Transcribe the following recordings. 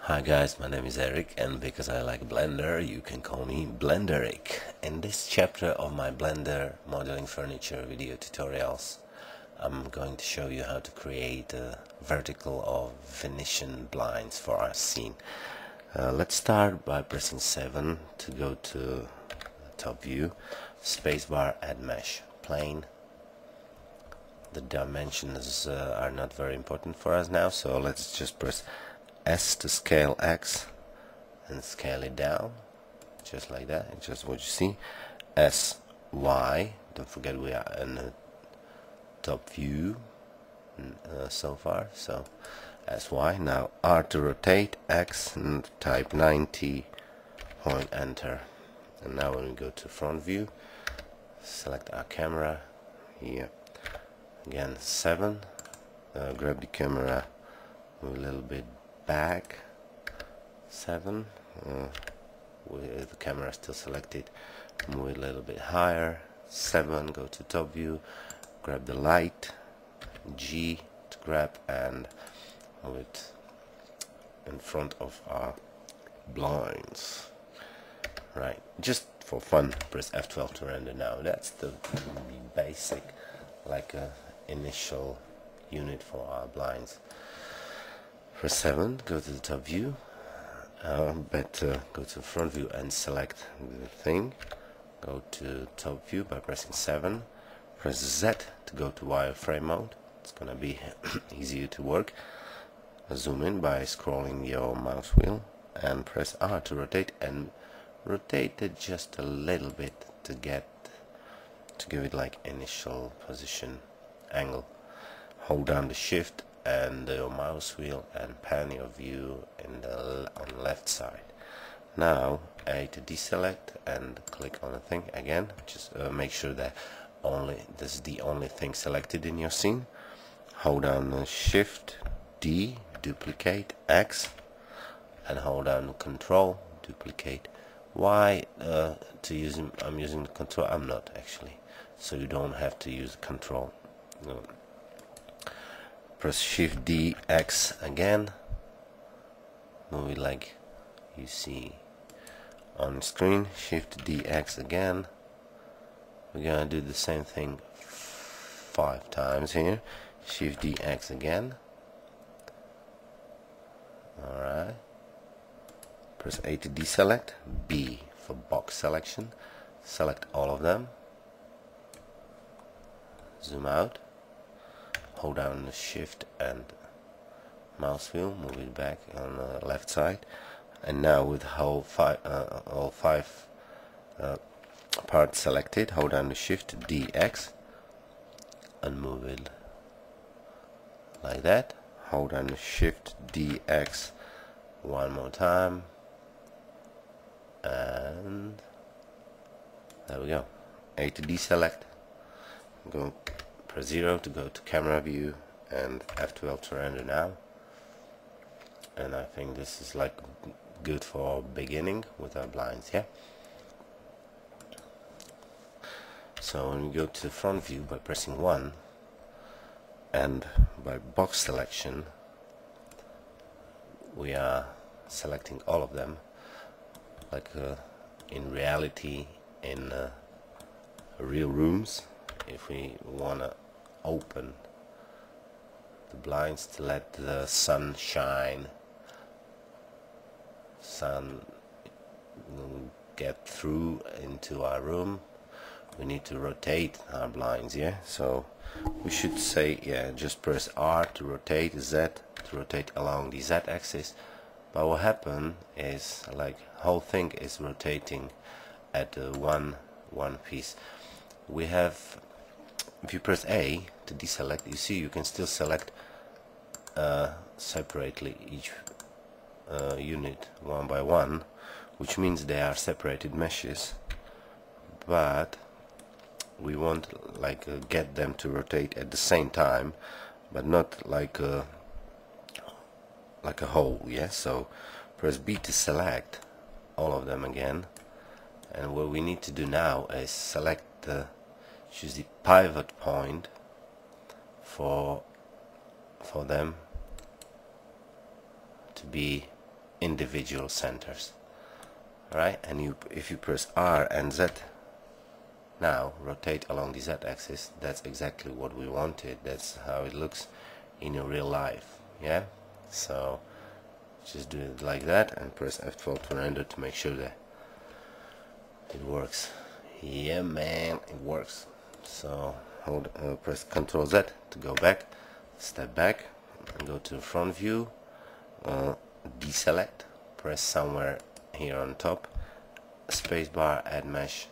Hi guys, my name is Eric, and because I like Blender, you can call me Blenderic. In this chapter of my Blender modeling furniture video tutorials, I'm going to show you how to create vertical or Venetian blinds for our scene. Let's start by pressing 7 to go to top view, spacebar, add mesh, plane. The dimensions are not very important for us now, so let's just press S to scale X and scale it down, just like that. It's just what you see. S, Y, don't forget we are in the top view so far, so S, Y. Now R to rotate, X, and type 90, point, enter. And now when we go to front view, select our camera here. Again 7, grab the camera, move a little bit back, 7, with the camera still selected, move it a little bit higher, 7, go to top view, grab the light, G to grab and move it in front of our blinds. Right, just for fun, press F12 to render now. That's the basic, like a initial unit for our blinds. Press 7, go to the top view, better go to front view and select the thing. Go to top view by pressing 7, press Z to go to wireframe mode. It's gonna be easier to work. Zoom in by scrolling your mouse wheel and press R to rotate, and rotate it just a little bit to give it like initial position angle. Hold down the shift and your mouse wheel and pan your view on the left side. Now A to deselect and click on the thing again. Just make sure that this is the only thing selected in your scene. Hold down the shift D, duplicate X, and hold down Control, duplicate Y. I'm using the Control. I'm not actually, so you don't have to use Control. No. Press Shift D, X again, move it like you see on screen. Shift D, X again. We're gonna do the same thing 5 times here. Shift D, X again. Alright. Press A to deselect, B for box selection. Select all of them. Zoom out. Hold down the shift and mouse wheel, move it back on the left side, and now with all five parts selected, hold down the shift DX and move it like that. Hold down the shift DX one more time, and there we go. A to deselect, go press 0 to go to camera view and F12 to render now. And I think this is like good for beginning with our blinds, yeah. So when we go to the front view by pressing 1 and by box selection, we are selecting all of them, like in reality in real rooms. If we want to open the blinds to let the sun shine, get through into our room, we need to rotate our blinds, yeah. So we should say, yeah, just press R to rotate, Z to rotate along the Z axis. But what happened is like whole thing is rotating at one piece. We have, if you press A to deselect, you see you can still select separately each unit one by one, which means they are separated meshes, but we want like get them to rotate at the same time, but not like a whole, yeah. So press B to select all of them again, and what we need to do now is choose the pivot point for them to be individual centers. Alright, and if you press R and Z, now rotate along the Z axis. That's exactly what we wanted. That's how it looks in your real life. Yeah, so just do it like that and press F12 to render to make sure that it works. Yeah man, it works. So press Ctrl Z to go back, step back and go to the front view, deselect, press somewhere here on top, spacebar, add mesh,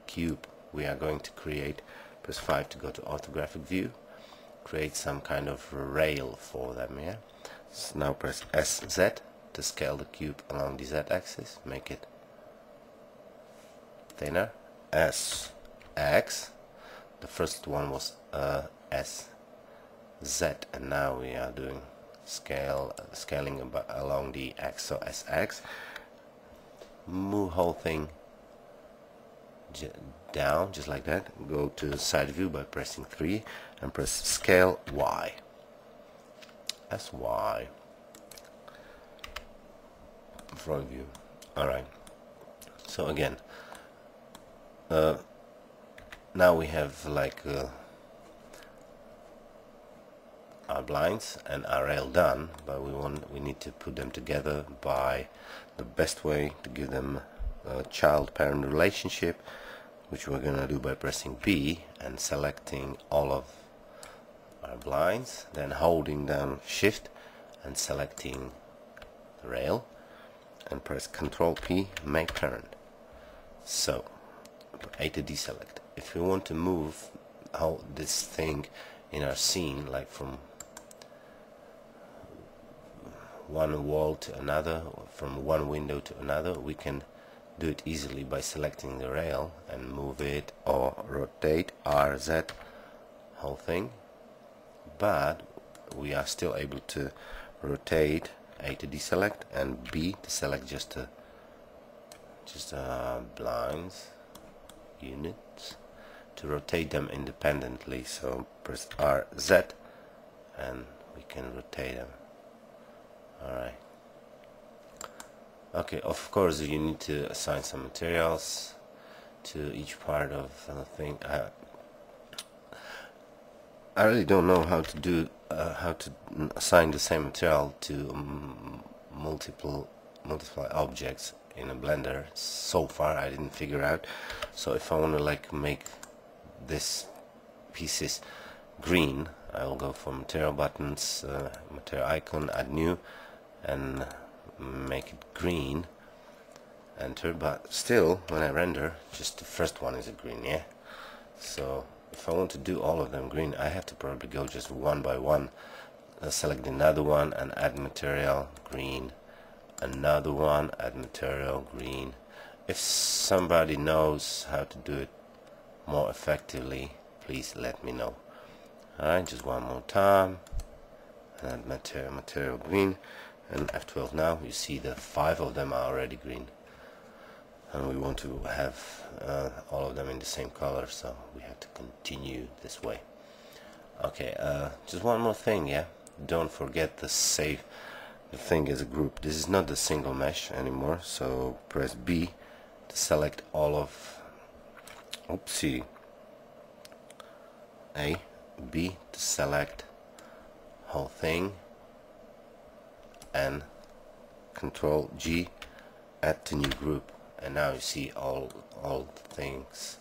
cube we are going to create, press 5 to go to orthographic view, create some kind of rail for them. Yeah. So now press SZ to scale the cube along the Z axis, make it thinner. SX, the first one was SZ, and now we are doing scaling along the X, so SX. Move whole thing down just like that, go to side view by pressing 3 and press scale Y, SY, front view. Alright, so again now we have like our blinds and our rail done, but we need to put them together by the best way to give them a child-parent relationship, which we're gonna do by pressing B and selecting all of our blinds, then holding down Shift and selecting the rail and press Ctrl P, make parent. So A to deselect. If we want to move this thing in our scene, like from one wall to another, from one window to another, we can do it easily by selecting the rail and move it or rotate RZ whole thing, but we are still able to rotate A to deselect and B to select just blinds units, to rotate them independently. So press RZ and we can rotate them. Alright. Okay, of course you need to assign some materials to each part of the thing. I really don't know how to do how to assign the same material to multiple objects in a Blender. So far I didn't figure out. So if I want to like make this pieces green, I will go for material buttons, material icon, add new, and make it green, enter. But still when I render, just the first one is a green. Yeah, so if I want to do all of them green, I have to probably go just one by one, select another one and add material green, another one, add material green. If somebody knows how to do it more effectively, please let me know. Alright, just one more time, and add material green, and F12. Now you see the 5 of them are already green, and we want to have all of them in the same color, so we have to continue this way. Okay, just one more thing. Yeah, don't forget to save the thing as a group. This is not the single mesh anymore, so press B to select all of A, B to select whole thing, and Control G, add to new group. And now you see all things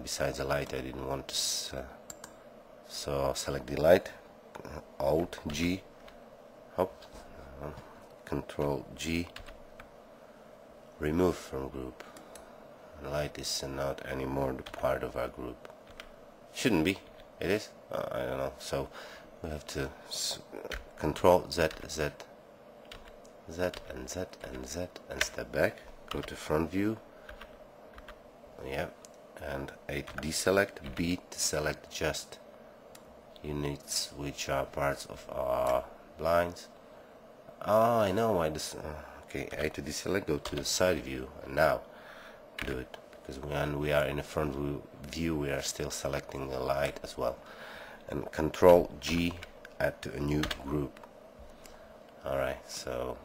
besides the light. I didn't want to so I'll select the light, Alt G, Control G, remove from group. The light is not anymore the part of our group. Shouldn't be. It is. I don't know. So we have to Control Z, Z, Z, and Z, and Z, and step back. Go to front view. Yeah, and A to deselect, B to select just units which are parts of our blinds. Oh, I know why this. Okay, A to deselect, go to the side view, and now do it, because when we are in the front view we are still selecting the light as well. And Control G, add to a new group. Alright, so